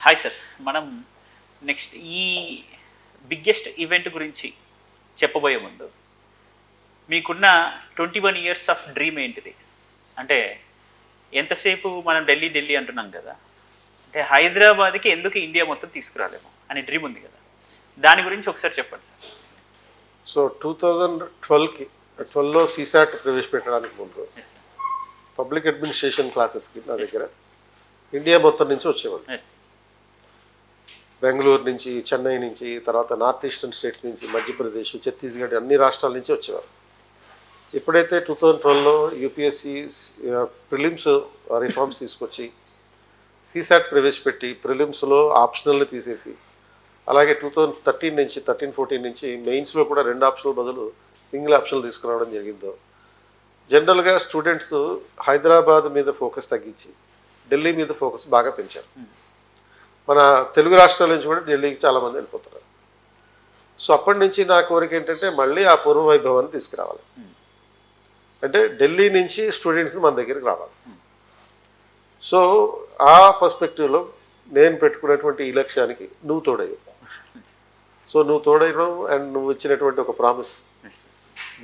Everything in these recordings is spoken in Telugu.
Hi sir. మనం నెక్స్ట్ ఈ బిగ్గెస్ట్ ఈవెంట్ గురించి చెప్పబోయే ముందు మీకున్న 21 ఇయర్స్ ఆఫ్ డ్రీమ్ ఏంటిది? అంటే ఎంతసేపు మనం ఢిల్లీ ఢిల్లీ అంటున్నాం కదా, అంటే హైదరాబాద్కి ఎందుకు ఇండియా మొత్తం తీసుకురాలేము అనే డ్రీమ్ ఉంది కదా, దాని గురించి ఒకసారి చెప్పండి సార్. సో 2012లో సీసాట్ ప్రవేశపెట్టడానికి ముందు పబ్లిక్ అడ్మినిస్ట్రేషన్ క్లాసెస్కి నా దగ్గర ఇండియా మొత్తం నుంచి వచ్చేవాళ్ళు. బెంగళూరు నుంచి, చెన్నై నుంచి, తర్వాత నార్త్ ఈస్టర్న్ స్టేట్స్ నుంచి, మధ్యప్రదేశ్, ఛత్తీస్గఢ్ అన్ని రాష్ట్రాల నుంచి వచ్చేవారు. ఎప్పుడైతే 2012లో యూపీఎస్సీ ప్రిలిమ్స్ రిఫార్మ్స్ తీసుకొచ్చి సీసాట్ ప్రవేశపెట్టి ప్రిలిమ్స్లో ఆప్షనల్ని తీసేసి, అలాగే 2013 నుంచి 13-14 నుంచి మెయిన్స్లో కూడా 2 ఆప్షనల్ బదులు సింగిల్ ఆప్షనల్ తీసుకురావడం జరిగిందో, జనరల్గా స్టూడెంట్స్ హైదరాబాద్ మీద ఫోకస్ తగ్గించి ఢిల్లీ మీద ఫోకస్ బాగా పెంచారు. మన తెలుగు రాష్ట్రాల నుంచి కూడా ఢిల్లీకి చాలామంది వెళ్ళిపోతున్నారు. సో అప్పటి నుంచి నా కోరిక ఏంటంటే మళ్ళీ ఆ పూర్వ వైభవాన్ని తీసుకురావాలి. అంటే ఢిల్లీ నుంచి స్టూడెంట్స్ని మన దగ్గరికి రావాలి. సో ఆ పర్స్పెక్టివ్లో నేను పెట్టుకున్నటువంటి ఈ లక్ష్యానికి నువ్వు తోడయ్యావు. సో నువ్వు తోడయ్యడం అండ్ నువ్వు ఇచ్చినటువంటి ఒక ప్రామిస్,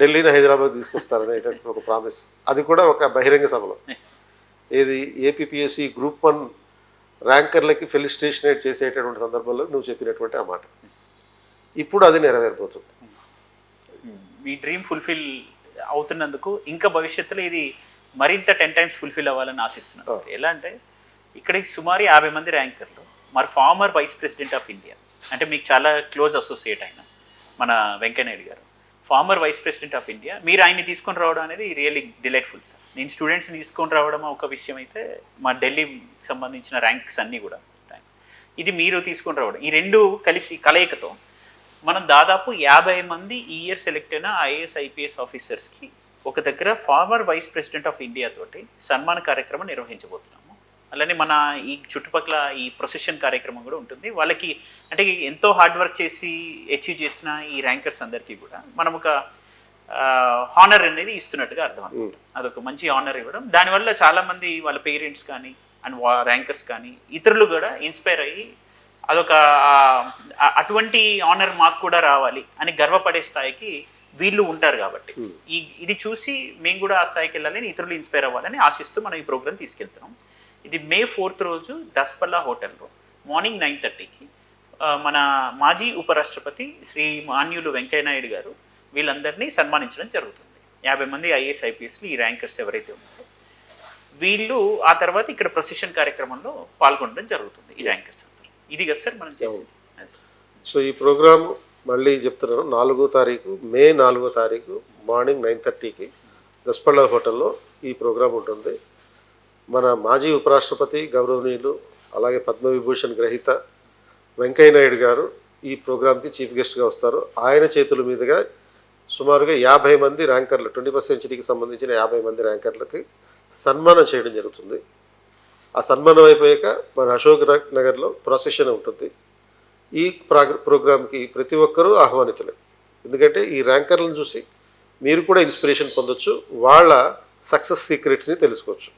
ఢిల్లీని హైదరాబాద్ తీసుకొస్తారనేటువంటి ఒక ప్రామిస్, అది కూడా ఒక బహిరంగ సభలో, ఏది ఏపీపీఎస్సీ గ్రూప్ 1 ర్యాంకర్లకి ఫెలిసిటేషనేట్ చేసేటటువంటి సందర్భంలో నువ్వు చెప్పినటువంటి ఆ మాట ఇప్పుడు అది నెరవేరబోతుంది. మీ డ్రీమ్ ఫుల్ఫిల్ అవుతున్నందుకు ఇంకా భవిష్యత్తులో ఇది మరింత 10 times ఫుల్ఫిల్ అవ్వాలని ఆశిస్తున్నాను. ఎలా అంటే ఇక్కడికి సుమారు 50 మంది ర్యాంకర్లు, మరి former vice president of India, అంటే మీకు చాలా క్లోజ్ అసోసియేట్ అయిన మన వెంకయ్యనాయుడు గారు, former vice president of India, మీరు ఆయన్ని తీసుకొని రావడం అనేది రియల్లీ డిలైట్ఫుల్ సార్. నేను స్టూడెంట్స్ని తీసుకొని రావడం ఒక విషయం అయితే, మా ఢిల్లీకి సంబంధించిన ర్యాంక్స్ అన్నీ కూడా ఇది మీరు తీసుకొని రావడం, ఈ రెండు కలిసి కలయికతో మనం దాదాపు 50 మంది ఈ ఇయర్ సెలెక్ట్ అయిన ఐఏఎస్ ఐపీఎస్ ఆఫీసర్స్కి ఒక దగ్గర former vice president of India తోటి సన్మాన కార్యక్రమం నిర్వహించబోతున్నాము. అలానే మన ఈ చుట్టుపక్కల ఈ ప్రొసెషన్ కార్యక్రమం కూడా ఉంటుంది. వాళ్ళకి అంటే ఎంతో హార్డ్ వర్క్ చేసి అచీవ్ చేసిన ఈ ర్యాంకర్స్ అందరికీ కూడా మనం ఒక హానర్ అనేది ఇస్తున్నట్టుగా అర్థం అనమాట. అదొక మంచి హానర్ ఇవ్వడం, దానివల్ల చాలామంది వాళ్ళ పేరెంట్స్ కానీ అండ్ ర్యాంకర్స్ కానీ ఇతరులు కూడా ఇన్స్పైర్ అయ్యి అదొక అటువంటి ఆనర్ మాకు కూడా రావాలి అని గర్వపడే స్థాయికి వీళ్ళు ఉంటారు. కాబట్టి ఇది చూసి మేము కూడా ఆ స్థాయికి వెళ్ళాలని, ఇతరులు ఇన్స్పైర్ అవ్వాలని ఆశిస్తూ మనం ఈ ప్రోగ్రామ్ తీసుకెళ్తున్నాం. ఇది May 4th రోజు దస్పల్లా హోటల్లో మార్నింగ్ 9:30కి మన మాజీ ఉపరాష్ట్రపతి శ్రీ మాన్యులు వెంకయ్యనాయుడు గారు వీళ్ళందరినీ సన్మానించడం జరుగుతుంది. 50 మంది ఐఏఎస్ ఐపీఎస్లు, ఈ ర్యాంకర్స్ ఎవరైతే ఉన్నారో వీళ్ళు ఆ తర్వాత ఇక్కడ ప్రొసెషన్ కార్యక్రమంలో పాల్గొనడం జరుగుతుంది. ఈ ర్యాంకర్స్ అందరూ ఇది కదా సార్ మనం చేసేది. సో ఈ ప్రోగ్రామ్ మళ్ళీ చెప్తున్నాను, 4వ తారీఖు May 4వ తారీఖు మార్నింగ్ 9:30కి దస్పల్లా హోటల్లో ఈ ప్రోగ్రాం ఉంటుంది. మన మాజీ ఉపరాష్ట్రపతి గౌరవనీయులు, అలాగే పద్మవిభూషణ్ గ్రహీత వెంకయ్యనాయుడు గారు ఈ ప్రోగ్రాంకి చీఫ్ గెస్ట్గా వస్తారు. ఆయన చేతుల మీదుగా సుమారుగా 50 మంది ర్యాంకర్లు, 21st సెంచరీకి సంబంధించిన 50 మంది ర్యాంకర్లకి సన్మానం చేయడం జరుగుతుంది. ఆ సన్మానం అయిపోయాక మన అశోక్ నగర్లో ప్రొసెషన్ ఉంటుంది. ఈ ప్రోగ్రాంకి ప్రతి ఒక్కరూ ఆహ్వానితులే, ఎందుకంటే ఈ ర్యాంకర్లను చూసి మీరు కూడా ఇన్స్పిరేషన్ పొందొచ్చు, వాళ్ళ సక్సెస్ సీక్రెట్స్ని తెలుసుకోవచ్చు.